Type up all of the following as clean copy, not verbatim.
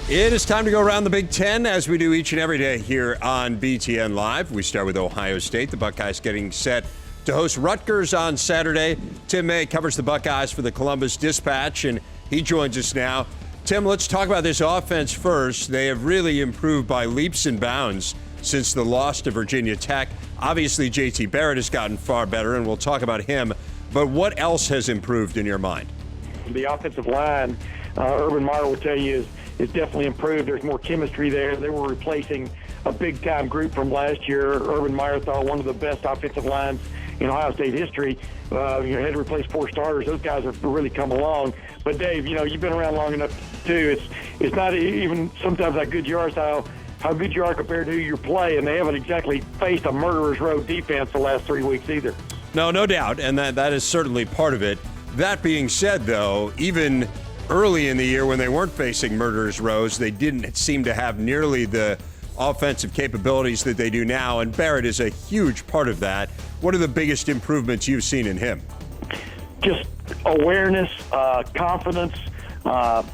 It is time to go around the Big Ten as we do each and every day here on BTN Live. We start with Ohio State. The Buckeyes getting set to host Rutgers on Saturday. Tim May covers the Buckeyes for the Columbus Dispatch, and he joins us now. Tim, let's talk about this offense first. They have really improved by leaps and bounds since the loss to Virginia Tech. Obviously, J.T. Barrett has gotten far better, and we'll talk about him. But what else has improved in your mind? The offensive line, Urban Meyer will tell you, is definitely improved. There's more chemistry there. They were replacing a big-time group from last year. Urban Meyer thought one of the best offensive lines in Ohio State history. You had to replace 4 starters. Those guys have really come along. But, Dave, you've been around long enough, too. It's not even sometimes how good you are, how good you are compared to who you play, and they haven't exactly faced a murderer's row defense the last 3 weeks either. No doubt, and that is certainly part of it. That being said, though, even early in the year when they weren't facing murderer's rows, they didn't seem to have nearly the offensive capabilities that they do now, and Barrett is a huge part of that. What are the biggest improvements you've seen in him? Just awareness, confidence,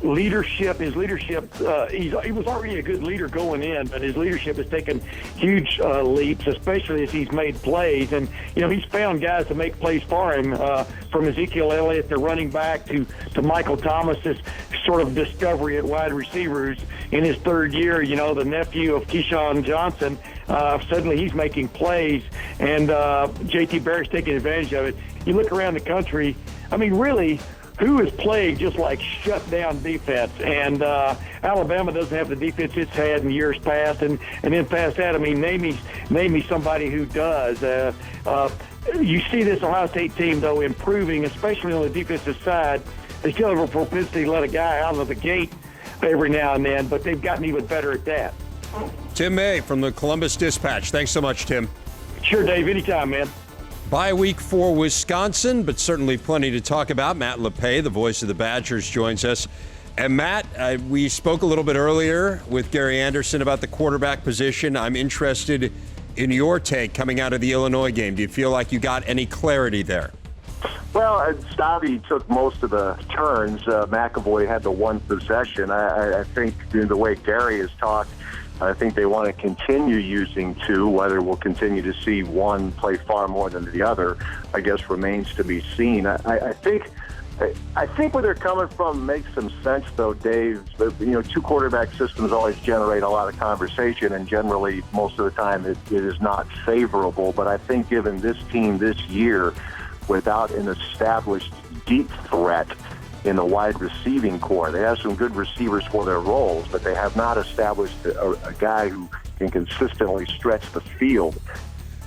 leadership. His leadership, he was already a good leader going in, but his leadership has taken huge leaps, especially as he's made plays. And, he's found guys to make plays for him, from Ezekiel Elliott, the running back, to Michael Thomas, this sort of discovery at wide receivers in his third year. The nephew of Keyshawn Johnson, suddenly he's making plays, and J.T. Barrett's taking advantage of it. You look around the country, really, who is playing just like shut-down defense? And Alabama doesn't have the defense it's had in years past. And then past that, name me somebody who does. You see this Ohio State team, though, improving, especially on the defensive side. They still have a propensity to let a guy out of the gate every now and then, but they've gotten even better at that. Tim May from the Columbus Dispatch. Thanks so much, Tim. Sure, Dave. Anytime, man. Bye week for Wisconsin, but certainly plenty to talk about. Matt LePay, the voice of the Badgers, joins us. And Matt, we spoke a little bit earlier with Gary Anderson about the quarterback position. I'm interested in your take coming out of the Illinois game. Do you feel like you got any clarity there? Well, Stabby took most of the turns. McAvoy had the one possession. I think the way Gary has talked, I think they want to continue using 2. Whether we'll continue to see one play far more than the other, I guess, remains to be seen. I think where they're coming from makes some sense, though, Dave. 2 quarterback systems always generate a lot of conversation, and generally, most of the time, it is not favorable. But I think given this team this year, without an established deep threat in the wide receiving core. They have some good receivers for their roles, but they have not established a guy who can consistently stretch the field.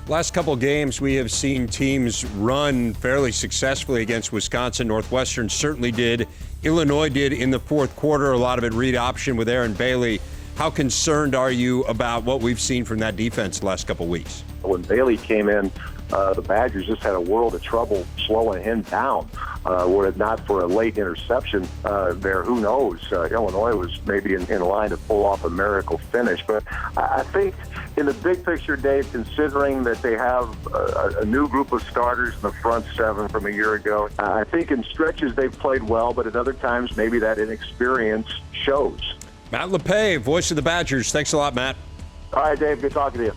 Last couple games, we have seen teams run fairly successfully against Wisconsin. Northwestern certainly did. Illinois did in the fourth quarter, a lot of it read option with Aaron Bailey. How concerned are you about what we've seen from that defense the last couple weeks? When Bailey came in, the Badgers just had a world of trouble slowing him down. Were it not for a late interception there, who knows? Illinois was maybe in line to pull off a miracle finish. But I think in the big picture, Dave, considering that they have a new group of starters in the front 7 from a year ago, I think in stretches they've played well, but at other times maybe that inexperience shows. Matt LePay, voice of the Badgers. Thanks a lot, Matt. All right, Dave, good talking to you.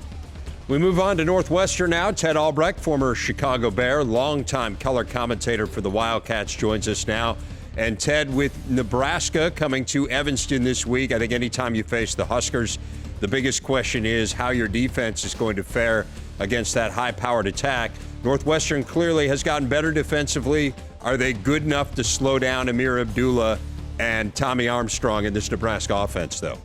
We move on to Northwestern now. Ted Albrecht, former Chicago Bear, longtime color commentator for the Wildcats, joins us now. And Ted, with Nebraska coming to Evanston this week, I think anytime you face the Huskers, the biggest question is how your defense is going to fare against that high-powered attack. Northwestern clearly has gotten better defensively. Are they good enough to slow down Amir Abdullah and Tommy Armstrong in this Nebraska offense, though?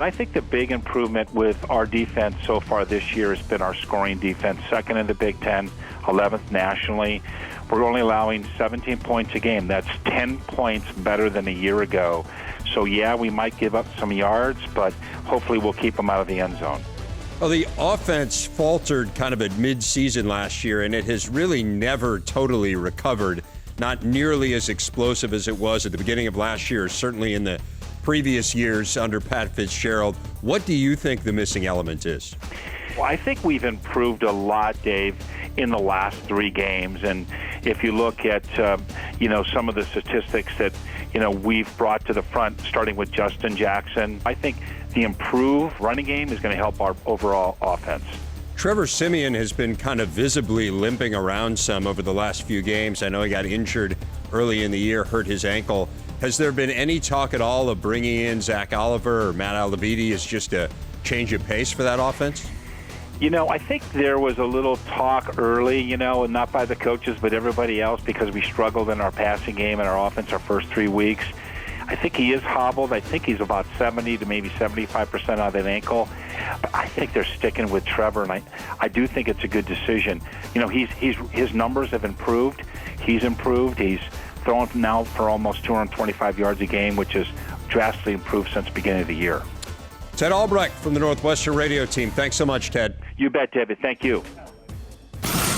I think the big improvement with our defense so far this year has been our scoring defense, 2nd in the Big Ten, 11th nationally. We're only allowing 17 points a game. That's 10 points better than a year ago. So, yeah, we might give up some yards, but hopefully we'll keep them out of the end zone. Well, the offense faltered kind of at mid-season last year, and it has really never totally recovered, not nearly as explosive as it was at the beginning of last year, certainly in the previous years under Pat Fitzgerald. What do you think the missing element is? Well, I think we've improved a lot, Dave, in the last 3 games. And if you look at, some of the statistics that, we've brought to the front, starting with Justin Jackson. I think the improved running game is going to help our overall offense. Trevor Siemian has been kind of visibly limping around some over the last few games. I know he got injured early in the year, hurt his ankle. Has there been any talk at all of bringing in Zach Oliver or Matt Alabidi as just a change of pace for that offense? I think there was a little talk early, and not by the coaches, but everybody else, because we struggled in our passing game and our offense our first 3 weeks. I think he is hobbled. I think he's about 70 to maybe 75% out of that ankle. But I think they're sticking with Trevor, and I do think it's a good decision. His numbers have improved. He's improved. He's throwing now for almost 225 yards a game, which has drastically improved since the beginning of the year. Ted Albrecht from the Northwestern radio team. Thanks so much, Ted. You bet, David. Thank you.